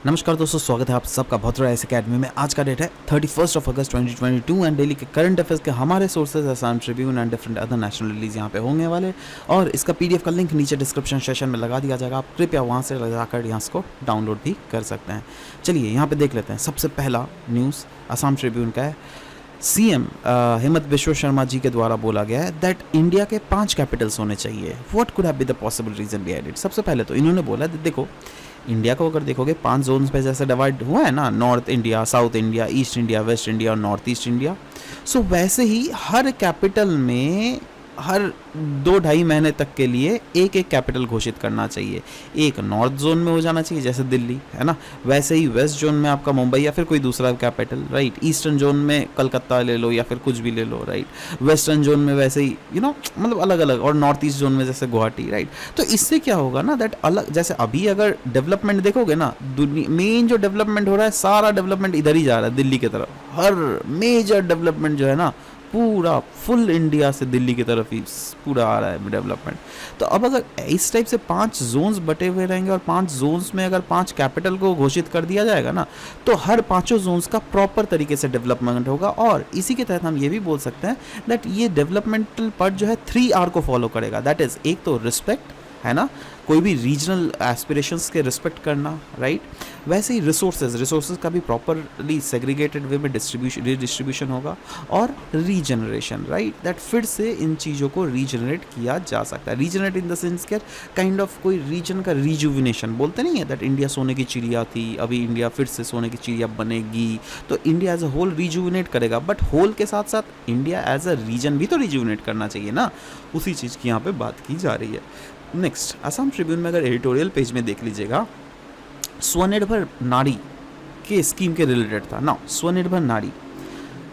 नमस्कार दोस्तों, स्वागत है आप सबका भद्रा एस अकेडमी में। आज का डेट है 31 अगस्त 2022 एंड डेली के करंट अफेयर्स के हमारे sources Assam Tribune and different other national release यहाँ पे होने वाले, और इसका पीडीएफ का लिंक नीचे डिस्क्रिप्शन सेशन में लगा दिया जाएगा। आप कृपया वहाँ से लगाकर यहाँ इसको डाउनलोड भी कर सकते हैं। चलिए यहाँ पे देख लेते हैं। सबसे पहला न्यूज़ असम ट्रिब्यून का है। सीएम हेमंत बिश्व शर्मा जी के द्वारा बोला गया है दैट इंडिया के 5 कैपिटल्स होने चाहिए। What could have be the possible reason behind it. सबसे पहले तो इन्होंने बोला देखो, इंडिया को अगर देखोगे 5 जोन्स पे जैसे डिवाइड हुआ है ना, north India, south India, east India, waste India और नॉर्थ ईस्ट इंडिया। सो वैसे ही हर कैपिटल में हर 2-2.5 महीने तक के लिए एक एक कैपिटल घोषित करना चाहिए। एक नॉर्थ जोन में हो जाना चाहिए जैसे दिल्ली है ना, वैसे ही वेस्ट जोन में आपका मुंबई या फिर कोई दूसरा कैपिटल, राइट। ईस्टर्न जोन में कलकत्ता ले लो या फिर कुछ भी ले लो, राइट। वेस्टर्न जोन में वैसे ही मतलब अलग अलग, और नॉर्थ ईस्ट जोन में जैसे गुवाहाटी, राइट। तो इससे क्या होगा ना दैट अलग, जैसे अभी अगर डेवलपमेंट देखोगे ना, मेन जो डेवलपमेंट हो रहा है सारा डेवलपमेंट इधर ही जा रहा है दिल्ली की तरफ। हर मेजर डेवलपमेंट जो है ना पूरा फुल इंडिया से दिल्ली की तरफ ही पूरा आ रहा है डेवलपमेंट। तो अब अगर इस टाइप से 5 जोन्स बटे हुए रहेंगे और 5 जोन्स में अगर 5 कैपिटल को घोषित कर दिया जाएगा ना, तो हर 5 जोन्स का प्रॉपर तरीके से डेवलपमेंट होगा। और इसी के तहत हम ये भी बोल सकते हैं दैट ये डेवलपमेंटल पार्ट जो है 3R को फॉलो करेगा। दैट इज, एक तो रिस्पेक्ट है ना, कोई भी रीजनल एस्पिरेशंस के रिस्पेक्ट करना, राइट। वैसे ही रिसोर्सेज का भी प्रॉपरली सेग्रीगेटेड वे में डिस्ट्रीब्यूशन होगा, और रीजनरेशन, राइट, दैट फिर से इन चीज़ों को रीजनरेट किया जा सकता है। रीजनरेट इन द सेंस के काइंड ऑफ कोई रीजन का रिजुविनेशन बोलते नहीं है दैट इंडिया सोने की चिड़िया थी, अभी इंडिया फिर से सोने की चिड़िया बनेगी। तो India as a whole rejuvenate करेगा, बट होल के साथ साथ इंडिया एज अ रीजन भी तो रिजुविनेट करना चाहिए ना, उसी चीज़ की यहाँ पे बात की जा रही है। नेक्स्ट, असम ट्रिब्यून में अगर एडिटोरियल पेज में देख लीजिएगा, स्वनिर्भर नारी के स्कीम के रिलेटेड था ना। स्वनिर्भर नारी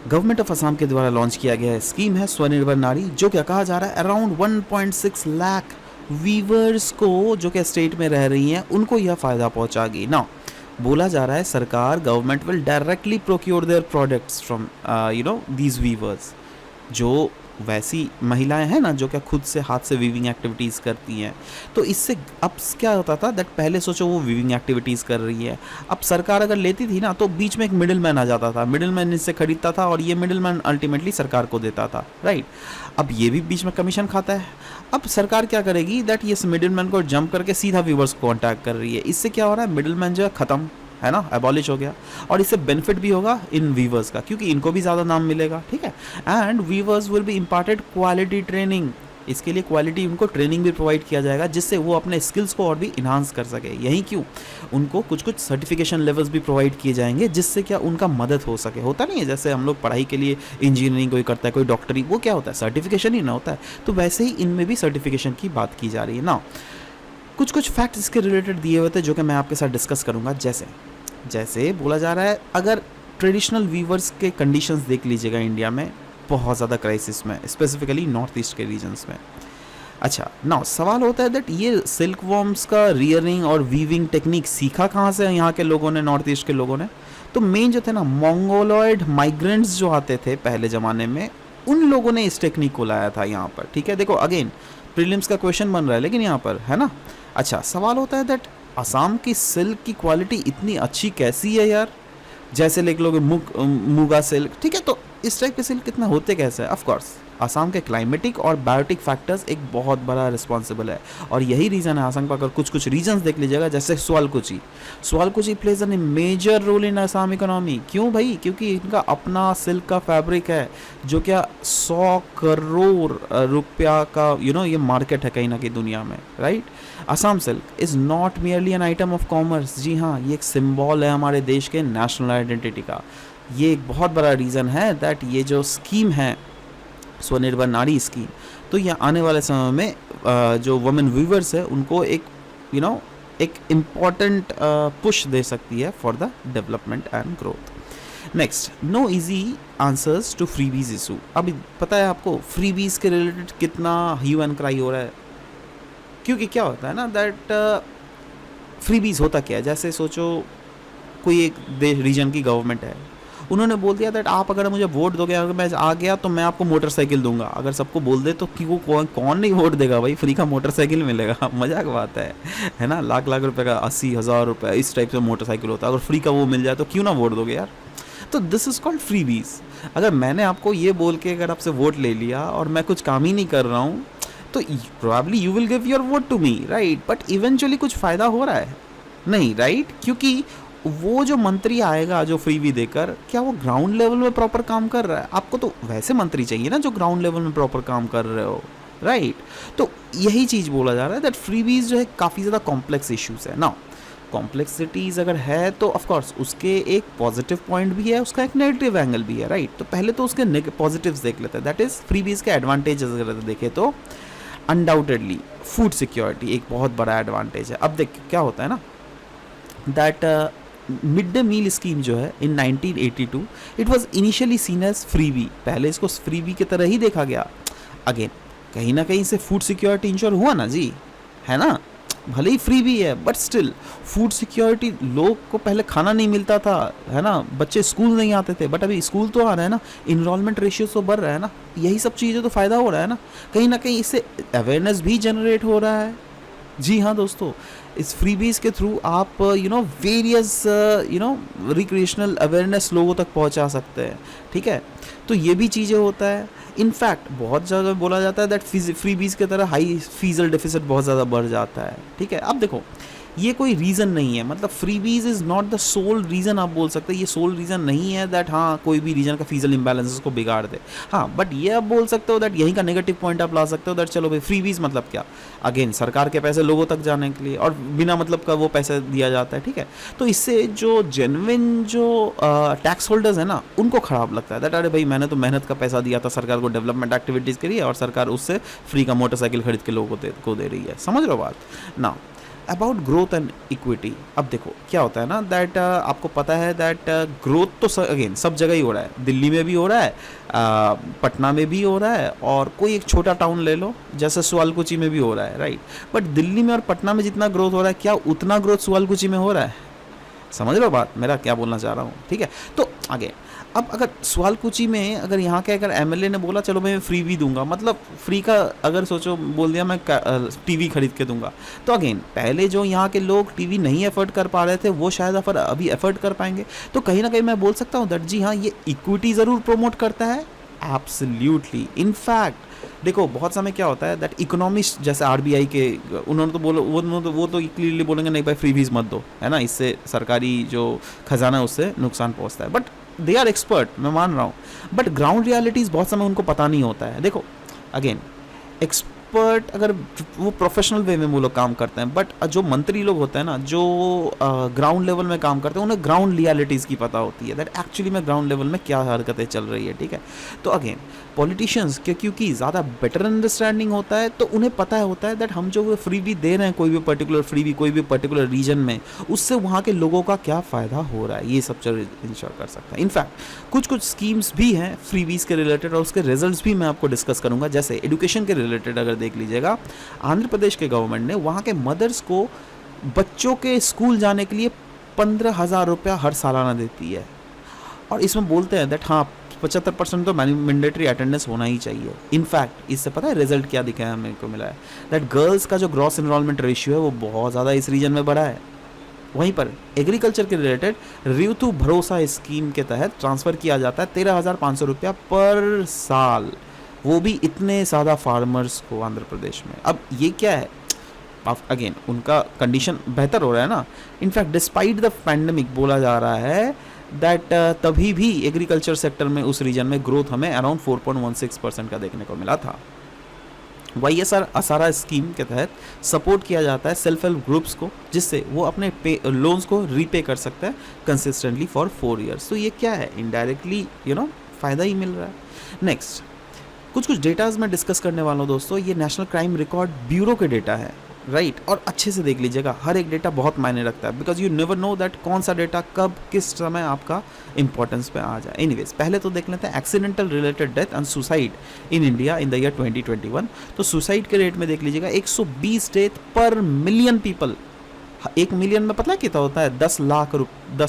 गवर्नमेंट ऑफ असम के द्वारा लॉन्च किया गया है स्कीम है स्वनिर्भर नारी, जो क्या कहा जा रहा है अराउंड 1.6 लाख वीवर्स को जो कि स्टेट में रह रही हैं उनको यह फ़ायदा पहुंचाएगी ना। बोला जा रहा है सरकार government will directly procure their products from these weavers. जो वैसी महिलाएं हैं ना जो क्या खुद से हाथ से वीविंग एक्टिविटीज़ करती हैं, तो इससे अब क्या होता था दैट पहले सोचो वो वीविंग एक्टिविटीज़ कर रही है, अब सरकार अगर लेती थी ना तो बीच में एक मिडिल मैन आ जाता था, मिडिल मैन इससे खरीदता था और ये मिडिल मैन अल्टीमेटली सरकार को देता था, राइट। अब ये भी बीच में कमीशन खाता है। अब सरकार क्या करेगी दैट ये मिडिल मैन को जंप करके सीधा व्यूवर्स को कॉन्टैक्ट कर रही है। इससे क्या हो रहा है, मिडिल मैन जो है ख़त्म है ना, एबॉलिश हो गया, और इससे बेनिफिट भी होगा इन वीवर्स का क्योंकि इनको भी ज़्यादा नाम मिलेगा, ठीक है। And weavers will be imparted quality training, इसके लिए क्वालिटी उनको ट्रेनिंग भी प्रोवाइड किया जाएगा जिससे वो अपने स्किल्स को और भी इन्हांस कर सके। यही क्यों उनको कुछ सर्टिफिकेशन लेवल्स भी प्रोवाइड किए जाएंगे जिससे क्या उनका मदद हो सके। होता नहीं है जैसे हम लोग पढ़ाई के लिए इंजीनियरिंग कोई करता है, कोई डॉक्टरी, वो क्या होता है सर्टिफिकेशन ही ना होता है, तो वैसे ही इनमें भी सर्टिफिकेशन की बात की जा रही है ना। कुछ फैक्ट्स इसके रिलेटेड दिए हुए थे जो कि मैं आपके साथ डिस्कस करूँगा। जैसे बोला जा रहा है अगर ट्रेडिशनल वीवर्स के कंडीशंस देख लीजिएगा इंडिया में बहुत ज़्यादा क्राइसिस में, स्पेसिफिकली नॉर्थ ईस्ट के रीजन्स में। अच्छा ना, सवाल होता है दैट ये सिल्क वॉर्म्स का रियरिंग और वीविंग टेक्निक सीखा कहाँ से यहाँ के लोगों ने, नॉर्थ ईस्ट के लोगों ने। तो मेन जो थे ना मंगोलॉयड माइग्रेंट्स जो आते थे पहले ज़माने में, उन लोगों ने इस टेक्निक को लाया था यहाँ पर, ठीक है। देखो अगेन प्रीलिम्स का क्वेश्चन बन रहा है लेकिन यहाँ पर है ना। अच्छा, सवाल होता है दैट असम की सिल्क की क्वालिटी इतनी अच्छी कैसी है यार, जैसे लेके लोग मुगा सिल्क, ठीक है। तो इस टाइप के सिल्क कितना होते कैसे है। ऑफ कोर्स असम के क्लाइमेटिक और बायोटिक फैक्टर्स एक बहुत बड़ा रिस्पॉन्सिबल है, और यही रीज़न है असम का। अगर कुछ रीजन्स देख लीजिएगा जैसे Sualkuchi plays an major role in Assam economy. क्यों भाई, क्योंकि इनका अपना सिल्क का फैब्रिक है जो क्या 100 करोड़ रुपया का ये मार्केट है कहीं ना कहीं दुनिया में, right. Assam silk is not merely an item of commerce, जी हाँ, ये एक सिंबल है हमारे देश के नेशनल आइडेंटिटी का। ये एक बहुत बड़ा रीज़न है दैट ये जो स्कीम है स्वनिर्भर नारी स्कीम, तो ये आने वाले समय में जो वुमेन वीवर्स है उनको एक एक इम्पॉर्टेंट पुश दे सकती है for the development and growth. Next, no easy answers to freebies issue. अभी पता है आपको फ्रीबीज के रिलेटेड कितना ह्यू एंड क्राई हो रहा है, क्योंकि क्या होता है ना दैट फ्रीबीज होता क्या है, जैसे सोचो कोई एक देश रीजन की गवर्नमेंट है, उन्होंने बोल दिया दैट आप अगर मुझे वोट दोगे, अगर मैं आ गया तो मैं आपको मोटरसाइकिल दूंगा। अगर सबको बोल दे तो क्यों, कौन नहीं वोट देगा भाई, फ्री का मोटरसाइकिल मिलेगा। मजाक बात है ना, लाख लाख रुपए का 80,000 रुपये इस टाइप से मोटरसाइकिल होता है, अगर फ्री का वो मिल जाए तो क्यों ना वोट दोगे यार। तो दिस इज़ कॉल्ड फ्रीबीज। अगर मैंने आपको ये बोल के अगर आपसे वोट ले लिया और मैं कुछ काम ही नहीं कर रहा हूँ, तो probably you will give your vote to me, right, but eventually कुछ फ़ायदा हो रहा है नहीं, राइट, क्योंकि वो जो मंत्री आएगा जो फ्रीबी देकर, क्या वो ग्राउंड लेवल में प्रॉपर काम कर रहा है? आपको तो वैसे मंत्री चाहिए ना जो ग्राउंड लेवल में प्रॉपर काम कर रहे हो, राइट। तो यही चीज़ बोला जा रहा है दैट फ्रीबीज जो है काफ़ी ज़्यादा कॉम्प्लेक्स इश्यूज़ है ना। कॉम्प्लेक्सिटीज़ अगर है तो ऑफ कोर्स उसके एक पॉजिटिव पॉइंट भी है, उसका एक नेगेटिव एंगल भी है, राइट। तो पहले तो उसके पॉजिटिव्स देख लेते हैं, दैट इज़ फ्रीबीज के एडवांटेजेस अगर देखें तो अनडाउटेडली फूड सिक्योरिटी एक बहुत बड़ा एडवांटेज है। अब देख क्या होता है ना that mid day meal scheme जो है in 1982 it was initially seen as freebie, पहले इसको फ्रीबी की तरह ही देखा गया। अगेन कहीं ना कहीं से फूड सिक्योरिटी इंश्योर हुआ ना जी, है ना, भले ही फ्री भी है बट स्टिल फूड सिक्योरिटी, लोग को पहले खाना नहीं मिलता था, है ना, बच्चे स्कूल नहीं आते थे, बट अभी स्कूल तो आ रहा है ना, इनरोलमेंट रेशियो तो बढ़ रहा है ना, यही सब चीज़ें तो फ़ायदा हो रहा है ना कहीं इससे अवेयरनेस भी जनरेट हो रहा है। जी हाँ दोस्तों, इस फ्रीबीज के थ्रू आप वेरियस रिक्रिएशनल अवेयरनेस लोगों तक पहुंचा सकते हैं, ठीक है। तो ये भी चीज़ें होता है। इनफैक्ट बहुत जगह बोला जाता है दैट फ्रीबीज की तरह हाई फीजल डेफिसिट बहुत ज़्यादा बढ़ जाता है, ठीक है। अब देखो ये कोई रीज़न नहीं है, मतलब freebies is not the soul reason, आप बोल सकते हैं ये सोल रीज़न नहीं है दैट हाँ कोई भी रीजन का फीजल इम्बैलेंसेस को बिगाड़ दे। हाँ बट ये आप बोल सकते हो दैट यहीं का नेगेटिव पॉइंट आप ला सकते हो दैट चलो भाई फ्रीबीज मतलब क्या, अगेन सरकार के पैसे लोगों तक जाने के लिए और बिना मतलब का वो पैसे दिया जाता है, ठीक है। तो इससे जो जेन्युइन जो टैक्स होल्डर्स है ना उनको ख़राब लगता है दैट अरे भाई मैंने तो मेहनत का पैसा दिया था सरकार को डेवलपमेंट एक्टिविटीज़ के लिए और सरकार उससे फ्री का मोटरसाइकिल खरीद के लोगों को दे रही है। समझ रहे हो बात ना। अबाउट ग्रोथ एंड इक्विटी, अब देखो क्या होता है ना दैट आपको पता है दैट ग्रोथ तो अगेन सब जगह ही हो रहा है, दिल्ली में भी हो रहा है, पटना में भी हो रहा है, और कोई एक छोटा टाउन ले लो जैसे सुआलकुची में भी हो रहा है, राइट। बट दिल्ली में और पटना में जितना ग्रोथ हो रहा है क्या उतना ग्रोथ सुआलकुची में हो रहा है? समझ रहे हो बात मेरा क्या बोलना चाह रहा हूँ, ठीक है। तो आगे अब अगर सुआलकुची में अगर यहाँ के अगर एमएलए ने बोला चलो मैं फ्री भी दूंगा, मतलब फ्री का अगर सोचो बोल दिया मैं टीवी खरीद के दूंगा, तो अगेन पहले जो यहाँ के लोग टीवी नहीं एफर्ट कर पा रहे थे वो शायद अभी एफर्ट कर पाएंगे। तो कहीं ना कहीं मैं बोल सकता हूँ दैट जी हाँ ये इक्विटी ज़रूर प्रमोट करता है, एब्सोल्युटली। इनफैक्ट देखो बहुत समय क्या होता है दैट इकोनॉमिस्ट जैसे आरबीआई के उन्होंने तो बोलो वो तो क्लियरली बोलेंगे नहीं भाई फ्रीबीज मत दो, है ना, इससे सरकारी जो खजाना है उससे नुकसान पहुंचता है। बट दे आर एक्सपर्ट, मैं मान रहा हूँ, बट ग्राउंड रियलिटीज़ बहुत समय उनको पता नहीं होता है। देखो अगेन एक्सपर्ट अगर वो प्रोफेशनल वे में वो लोग काम करते हैं, बट जो मंत्री लोग होते हैं ना जो ग्राउंड लेवल में काम करते हैं उन्हें ग्राउंड रियलिटीज़ की पता होती है दैट एक्चुअली में ग्राउंड लेवल में क्या हरकतें चल रही है, ठीक है। तो अगेन पॉलिटिशियंस के क्योंकि ज़्यादा बेटर अंडरस्टैंडिंग होता है तो उन्हें पता होता है दैट हम जो फ्री भी दे रहे हैं कोई भी पर्टिकुलर फ्री भी कोई भी पर्टिकुलर रीजन में उससे वहाँ के लोगों का क्या फ़ायदा हो रहा है, ये सब चीज़ इंश्योर कर सकता है। इनफैक्ट कुछ स्कीम्स भी हैं फ्रीबीज के रिलेटेड और उसके रिजल्ट्स भी मैं आपको डिस्कस करूँगा। जैसे एजुकेशन के रिलेटेड अगर देख लीजिएगा, आंध्र प्रदेश के गवर्नमेंट ने वहाँ के मदर्स को बच्चों के स्कूल जाने के लिए 15,000 रुपया हर सालाना देती है, और इसमें बोलते हैं दैट हाँ 75% तो मैंडेटरी अटेंडेंस होना ही चाहिए। इनफैक्ट इससे पता है रिजल्ट क्या दिखा है मेरे को मिला है दैट गर्ल्स का जो ग्रॉस एनरोलमेंट रेशियो है वो बहुत ज़्यादा इस रीजन में बढ़ा है। वहीं पर एग्रीकल्चर के रिलेटेड ऋतु भरोसा स्कीम के तहत ट्रांसफ़र किया जाता है 13,500 रुपया पर साल, वो भी इतने ज़्यादा फार्मर्स को आंध्र प्रदेश में। अब ये क्या है, अगेन उनका कंडीशन बेहतर हो रहा है ना। इनफैक्ट डिस्पाइट द पैंडमिक बोला जा रहा है दैट तभी भी एग्रीकल्चर सेक्टर में उस रीजन में ग्रोथ हमें अराउंड 4.16% का देखने को मिला था। YSR आसारा स्कीम के तहत सपोर्ट किया जाता है सेल्फ हेल्प ग्रुप्स को जिससे वो अपने लोन्स को रीपे कर सकते हैं कंसिस्टेंटली फॉर 4 ईयर्स। तो ये क्या है, इनडायरेक्टली फ़ायदा ही मिल रहा है। नेक्स्ट कुछ डेटाज मैं डिस्कस करने वाला हूँ दोस्तों, ये नेशनल क्राइम रिकॉर्ड ब्यूरो के डेटा है, राइट। और अच्छे से देख लीजिएगा, हर एक डेटा बहुत मायने रखता है because you never know that कौन सा डेटा कब किस समय आपका इंपॉर्टेंस पे आ जाए। एनीवेज पहले तो देख लेते हैं accidental related death and suicide in India in the year 2021। तो सुसाइड के रेट में देख लीजिएगा 120 डेथ पर मिलियन पीपल। 1 मिलियन में पता है कितना होता है, 10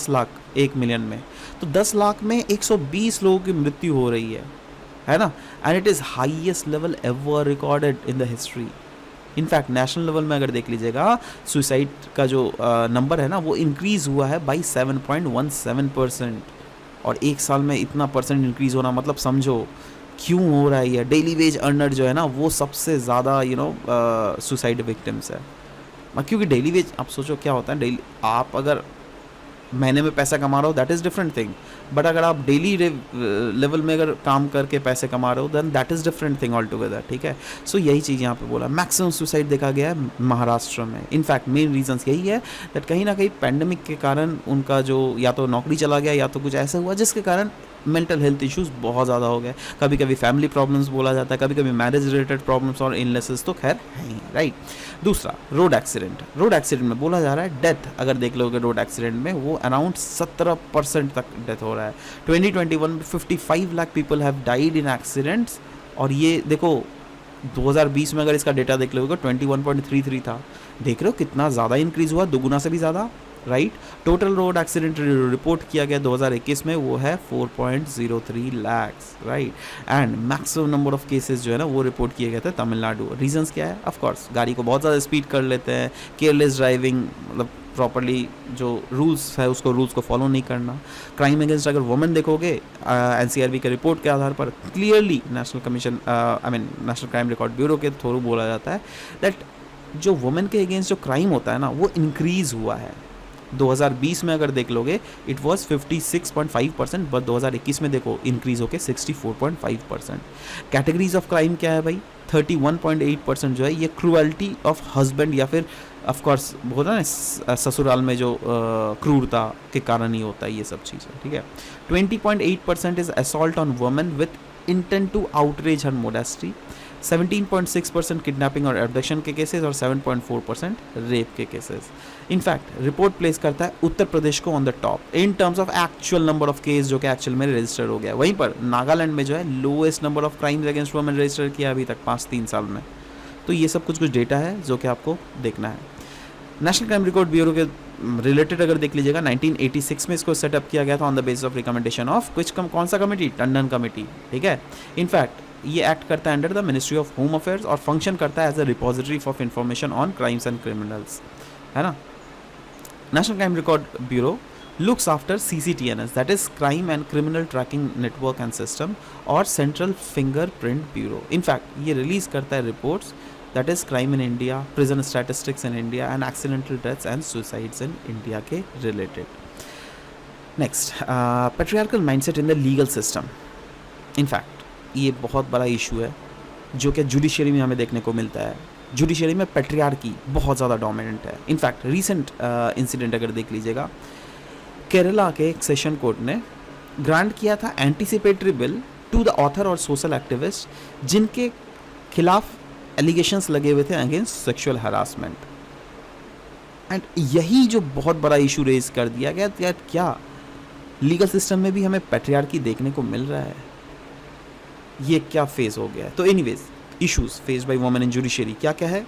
लाख 1 मिलियन में, तो 10 लाख में 120 लोगों की मृत्यु हो रही है ना। And it is highest level ever recorded in the history. In fact national level में अगर देख लीजिएगा, सुसाइड का जो नंबर है ना वो इंक्रीज़ हुआ है बाई 7.17%। और एक साल में इतना परसेंट इंक्रीज़ होना मतलब समझो क्यों हो रहा है ये। डेली वेज अर्नर जो है ना वो सबसे ज़्यादा सुसाइड विक्टिम्स है। क्योंकि डेली वेज आप सोचो क्या होता है, डेली आप अगर महीने में पैसा कमा रहे हो that is different thing, but अगर आप डेली लेवल में अगर काम करके पैसे कमा रहे हो then that is different thing all together, ठीक है। सो यही चीज़ यहाँ पे बोला, मैक्सिमम सुसाइड देखा गया है महाराष्ट्र में। इनफैक्ट मेन रीजंस यही है दैट कहीं ना कहीं पैंडमिक के कारण उनका जो या तो नौकरी चला गया या तो कुछ ऐसा हुआ जिसके कारण मेंटल हेल्थ इश्यूज बहुत ज़्यादा हो गए। कभी कभी फैमिली प्रॉब्लम्स बोला जाता है, कभी कभी मैरिज रिलेटेड प्रॉब्लम्स और इलनेसेस तो खैर है ही, राइट। दूसरा रोड एक्सीडेंट। रोड एक्सीडेंट में बोला जा रहा है डेथ अगर देख लोगे रोड एक्सीडेंट में वो अराउंड 17% तक डेथ हो रहा है। 2021 में 55 lakh people have died in accidents. और ये देखो 2020 में अगर इसका डेटा देख लोगे 21.33 था। देख रहे हो कितना ज़्यादा इंक्रीज़ हुआ, दुगुना से भी ज़्यादा, right. Total road accident report किया गया 2021 में वो है 4.03 lakhs, right. And maximum number of cases जो है ना वो रिपोर्ट किए गए थे तमिलनाडु। रीजंस क्या है, ऑफ कोर्स गाड़ी को बहुत ज़्यादा स्पीड कर लेते हैं, केयरलेस ड्राइविंग, मतलब प्रॉपर्ली जो रूल्स है उसको रूल्स को फॉलो नहीं करना। क्राइम अगेंस्ट अगर वुमेन देखोगे एनसीआरबी के रिपोर्ट के आधार पर clearly national crime record bureau के थ्रू बोला जाता है दैट जो वुमेन के अगेंस्ट जो क्राइम होता है ना वो इंक्रीज़ हुआ है। 2020 में अगर देख लोगे इट वॉज 56.5%, बट 2021 में देखो इंक्रीज होके 64.5%। कैटेगरीज ऑफ क्राइम क्या है भाई, 31.8% जो है ये क्रूअल्टी ऑफ हस्बैंड या फिर ऑफकोर्स होता है ना ससुराल में जो क्रूरता के कारण ही होता है ये सब चीज़ें, ठीक है। 20.8% is assault on women with intent to outrage her modesty. 17.6% kidnapping और एब्डक्शन के केसेस और 7.4% रेप के केसेस। इनफैक्ट रिपोर्ट प्लेस करता है उत्तर प्रदेश को on the top in terms of actual number of case जो कि एक्चुअल में रजिस्टर हो गया। वहीं पर नागालैंड में जो है lowest number of crimes against women register किया अभी तक 5-3 साल में। तो ये सब कुछ डेटा है जो कि आपको देखना है। नेशनल क्राइम रिकॉर्ड ब्यूरो के रिलेटेड अगर देख लीजिएगा 1986 में इसको सेटअप किया गया था on the basis of recommendation of कौन सा कमेटी, टंडन कमेटी, ठीक है। इनफैक्ट ये एक्ट करता है under the ministry of home affairs और फंक्शन करता है as a repository of information on crimes and criminals, है ना। National crime record bureau looks after CCTNS, that is crime and criminal tracking network and system, और central fingerprint bureau. In fact ये release करता है reports that is crime in India, prison statistics in India and accidental deaths and suicides in India के related. Next, patriarchal mindset in the legal system. In fact ये बहुत बड़ा issue है जो कि जुडिशरी में हमें देखने को मिलता है। जुडिशरी में पैट्रियार्की बहुत ज़्यादा डोमिनेंट है। इनफैक्ट रीसेंट इंसिडेंट अगर देख लीजिएगा, केरला के एक सेशन कोर्ट ने ग्रांट किया था anticipatory bail to the author और सोशल एक्टिविस्ट जिनके खिलाफ एलिगेशंस लगे हुए थे अगेंस्ट सेक्सुअल हरासमेंट। एंड यही जो बहुत बड़ा इशू रेज कर दिया गया कि क्या लीगल सिस्टम में भी हमें पैट्रियार्की देखने को मिल रहा है, ये क्या फेस हो गया है। तो anyways issues faced by women in judiciary क्या क्या है।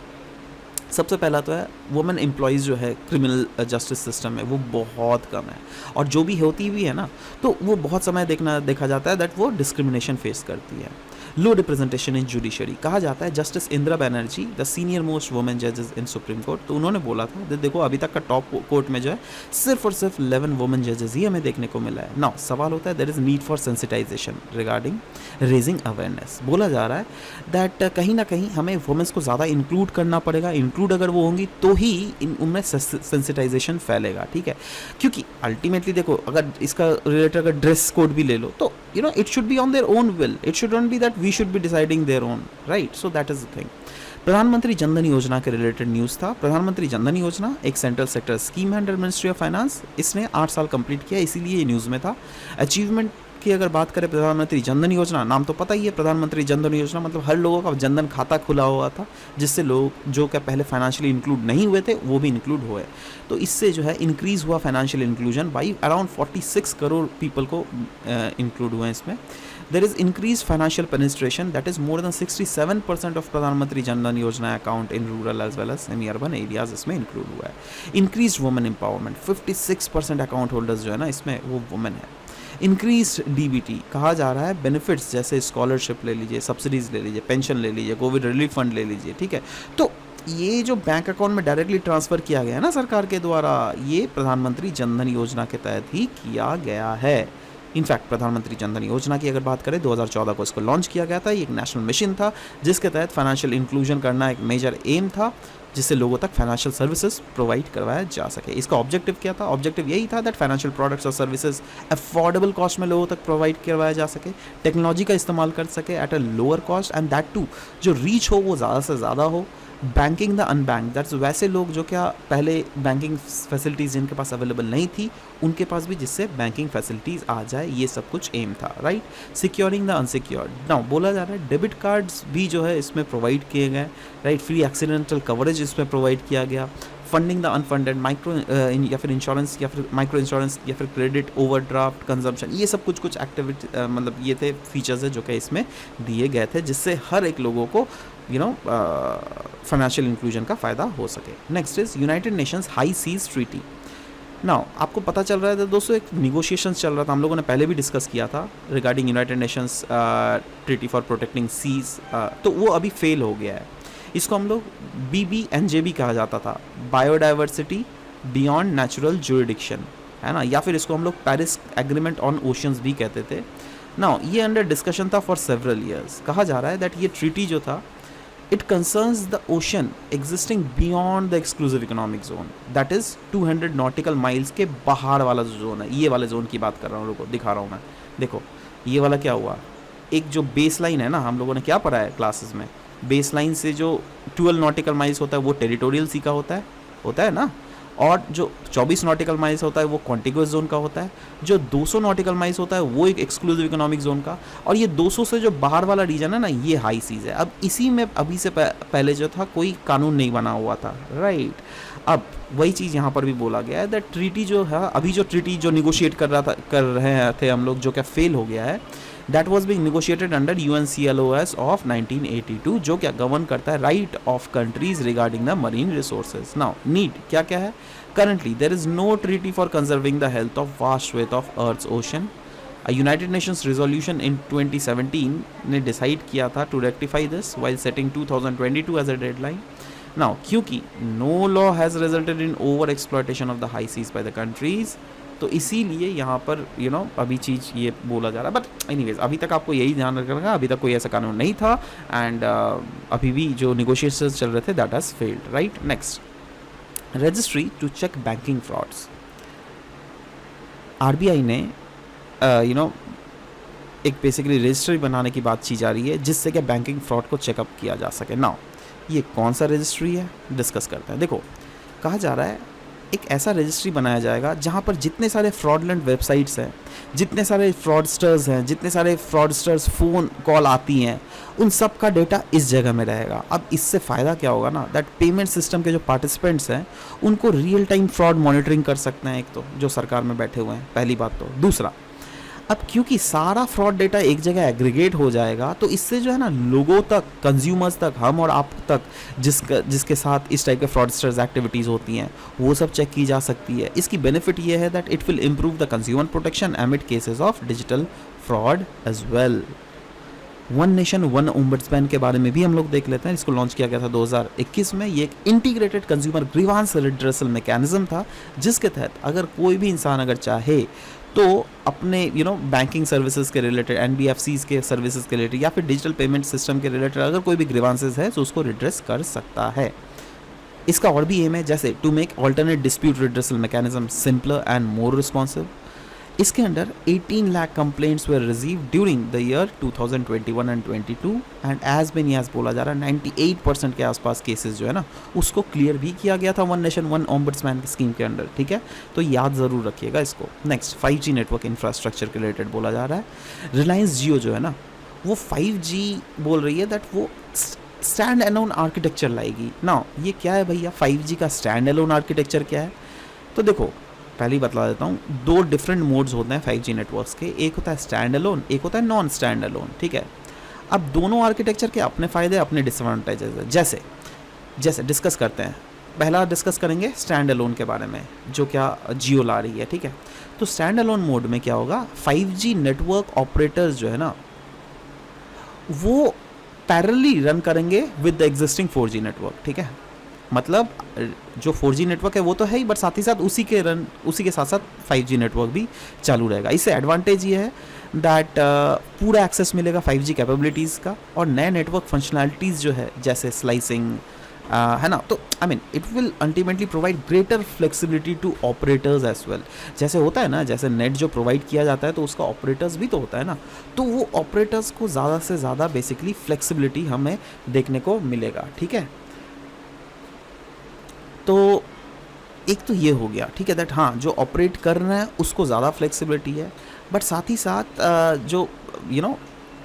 सबसे पहला तो है वुमेन एम्प्लॉयज़ जो है क्रिमिनल जस्टिस सिस्टम में वो बहुत कम है, और जो भी होती भी है ना तो वो बहुत समय देखा जाता है दैट वो डिस्क्रिमिनेशन फेस करती है। लो रिप्रेजेंटेशन इन जुडिशरी कहा जाता है। Justice Indira Banerjee the senior most women जजेस इन सुप्रीम कोर्ट, तो उन्होंने बोला था देखो अभी तक का टॉप कोर्ट में जो है सिर्फ और सिर्फ 11 वुमेन जजेस ही हमें देखने को मिला है। नाउ सवाल होता है there is need for sensitization regarding raising awareness. बोला जा रहा है दैट कहीं ना कहीं हमें वुमेन्स को ज़्यादा इंक्लूड करना पड़ेगा। इंक्लूड अगर वो होंगी तो ही उनमें सेंसिटाइजेशन फैलेगा, ठीक है। क्योंकि अल्टीमेटली देखो अगर इसका रिलेटेड अगर ड्रेस कोड भी ले लो तो it should be on their own will. It shouldn't be that we should be deciding their own, right? So that is the thing. प्रधानमंत्री जनधन योजना के रिलेटेड न्यूज़ था। प्रधानमंत्री जनधन योजना एक सेंट्रल सेक्टर स्कीम है अंडर मिनिस्ट्री ऑफ फाइनेंस। इसने 8 साल कंप्लीट किया, इसीलिए ये न्यूज़ में था। अचीवमेंट की अगर बात करें प्रधानमंत्री जनधन योजना, नाम तो पता ही है प्रधानमंत्री जनधन योजना मतलब हर लोगों का जनधन खाता खुला हुआ था जिससे लोग जो क्या पहले फाइनेंशियली इंक्लूड नहीं हुए थे वो भी इंक्लूड हुए। तो इससे जो है इंक्रीज़ हुआ financial inclusion by around 46 crore people को इंक्लूड हुए इसमें। There is increase financial penetration, that is more than 67% of Pradhan Mantri Jan Dhan Yojana account in rural as well as semi urban areas इसमें इंक्लूड हुआ है। Increase women empowerment, 56% account holders जो है ना इसमें वो वुमेन है। इंक्रीज डीबीटी, कहा जा रहा है बेनिफिट्स जैसे स्कॉलरशिप ले लीजिए, सब्सिडीज ले लीजिए, पेंशन ले लीजिए, कोविड रिलीफ फंड ले लीजिए, ठीक है। तो ये जो बैंक अकाउंट में डायरेक्टली ट्रांसफ़र किया गया है ना सरकार के द्वारा, ये प्रधानमंत्री जन धन योजना के तहत ही किया गया है। इनफैक्ट प्रधानमंत्री जन धन योजना की अगर बात करें 2014 को इसको लॉन्च किया गया था। ये एक नेशनल मिशन था जिसके तहत फाइनेंशियल इंक्लूजन करना एक मेजर एम था, जिससे लोगों तक फाइनेंशियल सर्विसेज प्रोवाइड करवाया जा सके। इसका ऑब्जेक्टिव क्या था? ऑब्जेक्टिव यही था दैट फाइनेंशियल प्रोडक्ट्स और सर्विसेज अफोर्डेबल कॉस्ट में लोगों तक प्रोवाइड करवाया जा सके, टेक्नोलॉजी का इस्तेमाल कर सके at a lower cost, and that too जो रीच हो वो ज़्यादा से ज़्यादा हो। बैंकिंग द अनबैंक, दैट्स वैसे लोग जो क्या पहले बैंकिंग फैसिलिटीज़ जिनके पास अवेलेबल नहीं थी उनके पास भी, जिससे बैंकिंग फैसिलिटीज़ आ जाए, ये सब कुछ एम था, right. Securing the unsecured, now बोला जा रहा है डेबिट कार्ड्स भी जो है इसमें प्रोवाइड किए गए, राइट। फ्री एक्सीडेंटल कवरेज इसमें प्रोवाइड किया गया। फंडिंग द अनफंडेड माइक्रो या फिर इंश्योरेंस या फिर माइक्रो इंश्योरेंस या फिर क्रेडिट ओवरड्राफ्ट कंजम्पशन, ये सब कुछ एक्टिविटी मतलब ये थे फीचर्स है जो कि इसमें दिए गए थे, जिससे हर एक लोगों को फाइनेंशियल इंक्लूजन का फ़ायदा हो सके। Next is United Nations high seas treaty. Now आपको पता चल रहा है दोस्तों एक निगोशिएशन चल रहा था, हम लोगों ने पहले भी डिस्कस किया था regarding United Nations treaty for protecting seas, तो वो अभी फेल हो गया है। इसको हम लोग BBNJ कहा जाता था, बायोडाइवर्सिटी बियॉन्ड नेचुरल ज्यूरिडिक्शन, है ना, या फिर इसको हम लोग पेरिस एग्रीमेंट ऑन ओशियंस भी कहते थे। नाउ ये अंडर डिस्कशन था फॉर सेवरल ईयर्स। कहा जा रहा है दैट ये ट्रीटी जो था it concerns the ocean existing beyond the exclusive economic zone, that is 200 nautical miles के बाहर वाला जो जोन है, ये वाले जोन की बात कर रहा हूँ, लोगों को दिखा रहा हूँ मैं। देखो ये वाला क्या हुआ, एक जो बेस लाइन है ना, हम लोगों ने क्या पढ़ा है क्लासेस में, बेस लाइन से जो 12 नॉटिकल माइल्स होता है वो टेरिटोरियल सी का होता है ना, और जो 24 नॉटिकल माइल्स होता है वो कॉन्टिगुअस जोन का होता है, जो 200 नॉटिकल माइल्स होता है वो एक एक्सक्लूसिव इकोनॉमिक जोन का, और ये 200 से जो बाहर वाला रीजन है ना ये हाई सीज है। अब इसी में अभी से पहले जो था कोई कानून नहीं बना हुआ था, राइट। अब वही चीज़ यहाँ पर भी बोला गया है दैट ट्रीटी जो है, अभी जो ट्रीटी जो निगोशिएट कर रहे थे हम लोग, जो क्या फेल हो गया है, that was being negotiated under UNCLOS of 1982, जो क्या गवर्न करता है right of countries regarding the marine resources. Now need क्या क्या है, currently there is no treaty for conserving the health of vast swathe of earth's ocean. United nations resolution in 2017 ने decide किया था to rectify this while setting 2022 as a deadline. Now क्योंकि no law has resulted in over exploitation of the high seas by the countries, तो इसीलिए यहाँ पर अभी चीज़ ये बोला जा रहा है। बट एनीवेज अभी तक आपको यही ध्यान रखना, अभी तक कोई ऐसा कानून नहीं था, एंड अभी भी जो निगोशिएशंस चल रहे थे that has failed, right. Next, registry to check banking frauds. RBI ने एक बेसिकली रजिस्ट्री बनाने की बात की जा रही है जिससे कि बैंकिंग फ्रॉड को चेकअप किया जा सके। नाउ ये कौन सा रजिस्ट्री है डिस्कस करते हैं। देखो कहा जा रहा है एक ऐसा रजिस्ट्री बनाया जाएगा जहाँ पर जितने सारे फ्रॉडलेंट वेबसाइट्स हैं, जितने सारे फ्रॉडस्टर्स हैं, जितने सारे फ्रॉडस्टर्स फ़ोन कॉल आती हैं, उन सब का डेटा इस जगह में रहेगा। अब इससे फ़ायदा क्या होगा ना, दैट पेमेंट सिस्टम के जो पार्टिसिपेंट्स हैं उनको रियल टाइम फ्रॉड मॉनिटरिंग कर सकते हैं, एक तो जो सरकार में बैठे हुए हैं, पहली बात तो। दूसरा, अब क्योंकि सारा फ्रॉड डेटा एक जगह एग्रीगेट हो जाएगा तो इससे जो है ना लोगों तक, कंज्यूमर्स तक, हम और आप तक जिसके साथ इस टाइप के फ्रॉडस्टर्स एक्टिविटीज़ होती हैं वो सब चेक की जा सकती है। इसकी बेनिफिट ये है that it will improve the consumer protection amid cases of digital fraud as well. One nation one ombudsman के बारे में भी हम लोग देख लेते हैं। इसको लॉन्च किया गया था 2021 में। ये एक integrated consumer grievance redressal mechanism था जिसके तहत अगर कोई भी इंसान अगर चाहे तो अपने बैंकिंग सर्विसेज के रिलेटेड, NBFCs के सर्विसेज के रिलेटेड या फिर डिजिटल पेमेंट सिस्टम के रिलेटेड अगर कोई भी ग्रीवांसेस है तो उसको रिड्रेस कर सकता है। इसका और भी एम है जैसे to make alternate dispute redressal mechanism simpler and more responsive. इसके under 18 lakh complaints were received during the year 2021 and 22 and as many as बोला जा रहा है 98% के आसपास केसेस जो है ना उसको क्लियर भी किया गया था one nation one ombudsman scheme के अंडर, ठीक है। तो याद ज़रूर रखिएगा इसको। नेक्स्ट, 5G नेटवर्क इंफ्रास्ट्रक्चर के रिलेटेड बोला जा रहा है। रिलायंस जियो जो है ना वो 5G बोल रही है दैट वो स्टैंड एलोन आर्किटेक्चर लाएगी ना। ये क्या है भैया, 5G का स्टैंड एलोन आर्किटेक्चर क्या है? तो देखो पहले ही बतला देता हूँ, 2 डिफरेंट मोड्स होते हैं 5G नेटवर्क्स के, एक होता है स्टैंड अलोन, एक होता है नॉन स्टैंड अलोन, ठीक है। अब दोनों आर्किटेक्चर के अपने फ़ायदे अपने डिसएडवांटेजेस है। जैसे जैसे डिस्कस करते हैं, पहला डिस्कस करेंगे स्टैंड अलोन के बारे में, जो क्या जियो ला रही है, ठीक है। तो स्टैंड अलोन मोड में क्या होगा, 5G नेटवर्क ऑपरेटर्स जो है ना वो पैरेलली रन करेंगे with the existing 4G network, ठीक है। मतलब जो 4G नेटवर्क है वो तो है ही, बट साथ ही साथ उसी के साथ साथ 5G नेटवर्क भी चालू रहेगा। इससे एडवांटेज ये है दैट पूरा एक्सेस मिलेगा 5G कैपेबिलिटीज़ का, और नए नेटवर्क फंक्शनैलिटीज़ जो है जैसे स्लाइसिंग है ना, तो I mean it will ultimately provide greater flexibility to operators as well. जैसे होता है ना, जैसे नेट जो प्रोवाइड किया जाता है तो उसका ऑपरेटर्स भी तो होता है ना, तो वो ऑपरेटर्स को ज़्यादा से ज़्यादा बेसिकली फ्लेक्सिबिलिटी हमें देखने को मिलेगा, ठीक है। तो एक तो ये हो गया, ठीक है, दैट हाँ जो ऑपरेट कर रहे हैं उसको ज़्यादा फ्लेक्सिबिलिटी है, बट साथ ही साथ जो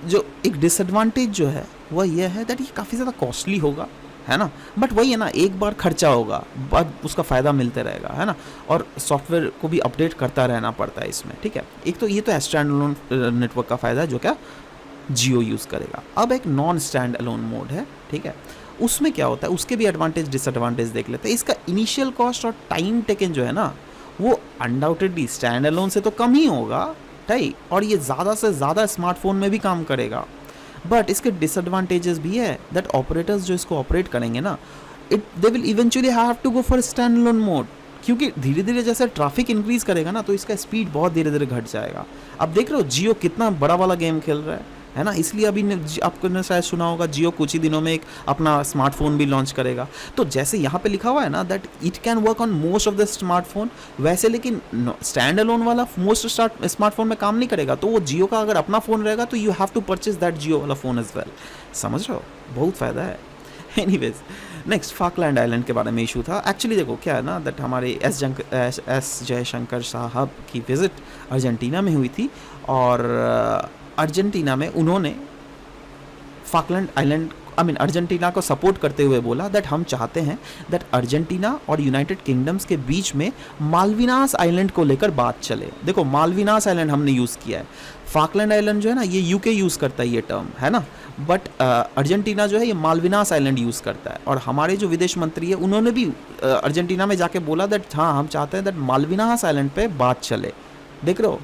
जो एक डिसएडवांटेज जो है वह यह है दैट ये काफ़ी ज़्यादा कॉस्टली होगा, है ना। बट वही है ना, एक बार खर्चा होगा बाद उसका फ़ायदा मिलते रहेगा, है ना, और सॉफ्टवेयर को भी अपडेट करता रहना पड़ता है इसमें, ठीक है। एक तो ये तो स्टैंड अलोन नेटवर्क का फ़ायदा है जो क्या जियो यूज़ करेगा। अब एक नॉन स्टैंड अलोन मोड है, ठीक है, उसमें क्या होता है, उसके भी एडवांटेज डिसएडवांटेज देख लेते हैं। इसका इनिशियल कॉस्ट और टाइम टेकन जो है ना वो अनडाउटेडली स्टैंड अलोन से तो कम ही होगा, राइट, और ये ज़्यादा से ज़्यादा स्मार्टफोन में भी काम करेगा। बट इसके डिसएडवांटेजेस भी है दैट ऑपरेटर्स जो इसको ऑपरेट करेंगे ना, they will eventually have to go for stand alone mode, क्योंकि धीरे धीरे जैसे ट्रैफिक इंक्रीज करेगा ना तो इसका स्पीड बहुत धीरे धीरे घट जाएगा। अब देख रहे हो जियो कितना बड़ा वाला गेम खेल रहा है ना, इसलिए अभी आपको शायद सुना होगा जियो कुछ ही दिनों में एक अपना स्मार्टफोन भी लॉन्च करेगा। तो जैसे यहाँ पे लिखा हुआ है ना that it can work on most of the smartphone, वैसे लेकिन स्टैंड अलोन वाला मोस्ट स्मार्टफोन में काम नहीं करेगा। तो वो जियो का अगर अपना फ़ोन रहेगा तो you have to purchase that Jio वाला फ़ोन एज वेल। समझ रहे हो, बहुत फ़ायदा है। एनीवेज, नेक्स्ट फाकलैंड आइलैंड के बारे में इशू था। एक्चुअली देखो क्या है ना दैट हमारे एस जयशंकर साहब की विज़िट अर्जेंटीना में हुई थी, और अर्जेंटीना में उन्होंने फाकलैंड आइलैंड अर्जेंटीना को सपोर्ट करते हुए बोला दैट हम चाहते हैं दैट अर्जेंटीना और यूनाइटेड किंगडम्स के बीच में मालविनास आइलैंड को लेकर बात चले। देखो मालविनास आइलैंड हमने यूज़ किया है, फाकलैंड आइलैंड जो है ना ये यूके यूज़ करता है ये टर्म, है ना, बट अर्जेंटीना जो है ये मालविनास आइलैंड यूज़ करता है। और हमारे जो विदेश मंत्री है उन्होंने भी अर्जेंटीना में जाके बोला दैट हाँ हम चाहते हैं दैट मालविनास आइलैंड पे बात चले। देख रहे हो,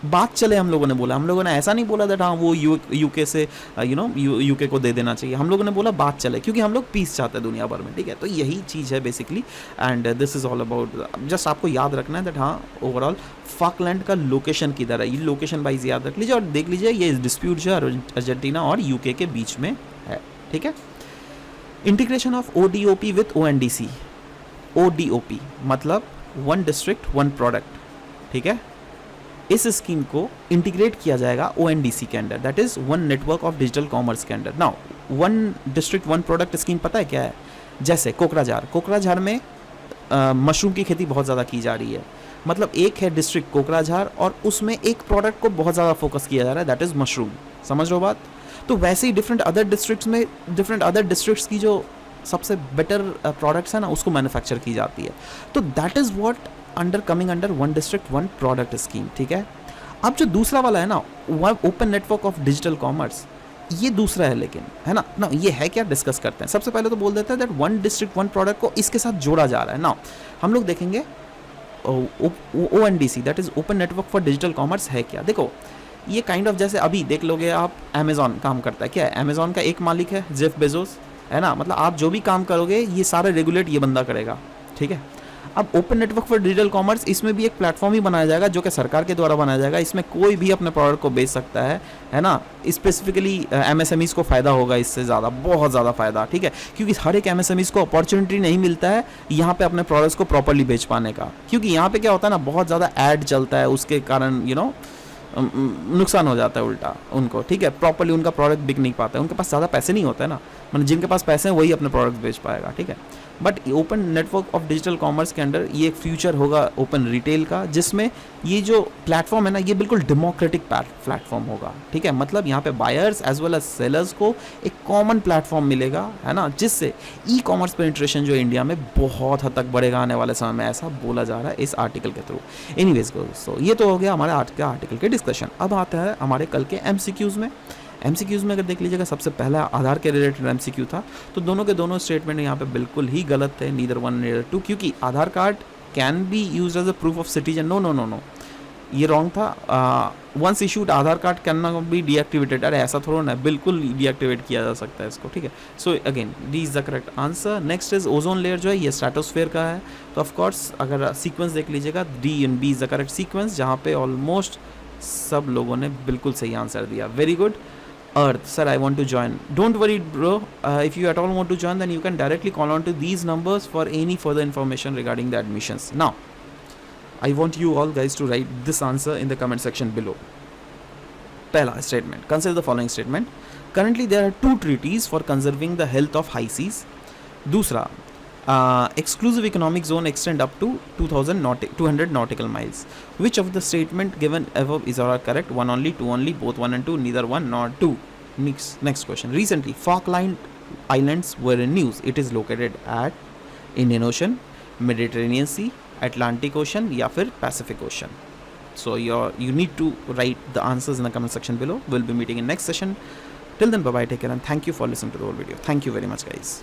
बात चले हम लोगों ने बोला, हम लोगों ने ऐसा नहीं बोला दैट हाँ वो यूके से यूके को दे देना चाहिए, हम लोगों ने बोला बात चले, क्योंकि हम लोग पीस चाहते हैं दुनिया भर में, ठीक है। तो यही चीज़ है basically, and this is all about, just आपको याद रखना है दैट हाँ ओवरऑल फाकलैंड का लोकेशन किधर है, ये लोकेशन वाइज याद रख लीजिए और देख लीजिए ये डिस्प्यूट जो है अर्जेंटीना और यूके के बीच में है, ठीक है। Integration of ODOP with ONDC, ODOP मतलब वन डिस्ट्रिक्ट वन प्रोडक्ट, ठीक है। इस स्कीम को इंटीग्रेट किया जाएगा ONDC के under, that is one network of digital commerce के under. Now one district one product scheme पता है क्या है, जैसे कोकराझार में मशरूम की खेती बहुत ज़्यादा की जा रही है, मतलब एक है डिस्ट्रिक्ट कोकराझार और उसमें एक प्रोडक्ट को बहुत ज़्यादा फोकस किया जा रहा है, दैट इज़ मशरूम। समझ रहे हो बात। तो वैसे ही डिफरेंट अदर डिस्ट्रिक्ट्स की जो सबसे बेटर प्रोडक्ट्स है ना उसको मैन्युफैक्चर की जाती है। तो that is what coming under one district one product scheme, ठीक है। अब जो दूसरा वाला है ना open network of digital commerce, ये दूसरा है, लेकिन है ना ये है क्या, डिस्कस करते हैं। सबसे पहले तो बोल देते हैं that one district one product को इसके साथ जोड़ा जा रहा है ना। हम लोग देखेंगे ONDC that is open network for digital commerce है क्या। देखो ये काइंड ऑफ जैसे अभी देख लोगे आप अमेजॉन काम करता है, क्या है, अमेजॉन का एक मालिक है जेफ बेजोस, है ना, मतलब आप जो भी काम करोगे ये सारे रेगुलेट ये बंदा करेगा, ठीक है। अब open network for digital commerce, इसमें भी एक प्लेटफॉर्म ही बनाया जाएगा जो कि सरकार के द्वारा बनाया जाएगा। इसमें कोई भी अपने प्रोडक्ट को बेच सकता है ना। स्पेसिफिकली MSMEs को फ़ायदा होगा इससे ज़्यादा, बहुत ज़्यादा फ़ायदा, ठीक है, क्योंकि हर एक MSMEs को अपॉर्चुनिटी नहीं मिलता है यहाँ पे अपने प्रोडक्ट्स को प्रॉपरली बेच पाने का, क्योंकि यहाँ पे क्या होता है ना बहुत ज़्यादा ऐड चलता है, उसके कारण नुकसान हो जाता है उल्टा उनको, ठीक है, प्रॉपरली उनका प्रोडक्ट बिक नहीं पाता है, उनके पास ज़्यादा पैसे नहीं होते हैं ना, मतलब जिनके पास पैसे हैं वही अपने प्रोडक्ट बेच पाएगा, ठीक है। But open network of digital commerce के अंडर ये एक फ्यूचर होगा ओपन रिटेल का, जिसमें ये जो प्लेटफॉर्म है ना ये बिल्कुल डेमोक्रेटिक प्लेटफॉर्म होगा, ठीक है। मतलब यहाँ पे buyers as well as sellers को एक कॉमन प्लेटफॉर्म मिलेगा, है ना, जिससे ई कॉमर्स पेनिट्रेशन जो इंडिया में बहुत हद तक बढ़ेगा आने वाले समय में, ऐसा बोला जा रहा है इस आर्टिकल के थ्रू। एनीवेज सो ये तो हो गया हमारे आज के आर्टिकल के डिस्कशन। अब आता है हमारे कल के एमसीक्यूज़ में। एमसीक्यूज़ में अगर देख लीजिएगा, सबसे पहला आधार के रिलेटेड एमसीक्यू था, तो दोनों के दोनों स्टेटमेंट यहाँ पे बिल्कुल ही गलत थे, नीदर वन नीदर टू, क्योंकि Aadhaar card can be use as a proof of citizen. No no no no, ये रॉन्ग था। Once issued Aadhaar card can not be deactivated. अरे ऐसा थोड़ा ना, बिल्कुल डीएक्टिवेट किया जा सकता है इसको, ठीक है। So again D is the correct answer. Next is ozone layer जो है ये स्ट्रेटोस्फेयर का है, तो ऑफकोर्स अगर सीक्वेंस देख लीजिएगा D and B is the correct sequence, जहाँ पे ऑलमोस्ट सब लोगों ने बिल्कुल सही आंसर दिया। Very good. Earth, sir, I want to join. Don't worry, bro. If you at all want to join, then you can directly call on to these numbers for any further information regarding the admissions. Now, I want you all guys to write this answer in the comment section below. Pehla statement. Consider the following statement. Currently, there are 2 treaties for conserving the health of high seas. Dusra, exclusive economic zone extend up to 200 nautical miles. Which of the statement given above is all correct? One only, two only, both one and two, neither one nor two. Next question. Recently, Falkland Islands were in news. It is located at Indian Ocean, Mediterranean Sea, Atlantic Ocean या फिर Pacific Ocean. So you need to write the answers in the comment section below. We'll be meeting in next session. Till then, bye bye, take care, and thank you for listening to the whole video. Thank you very much, guys.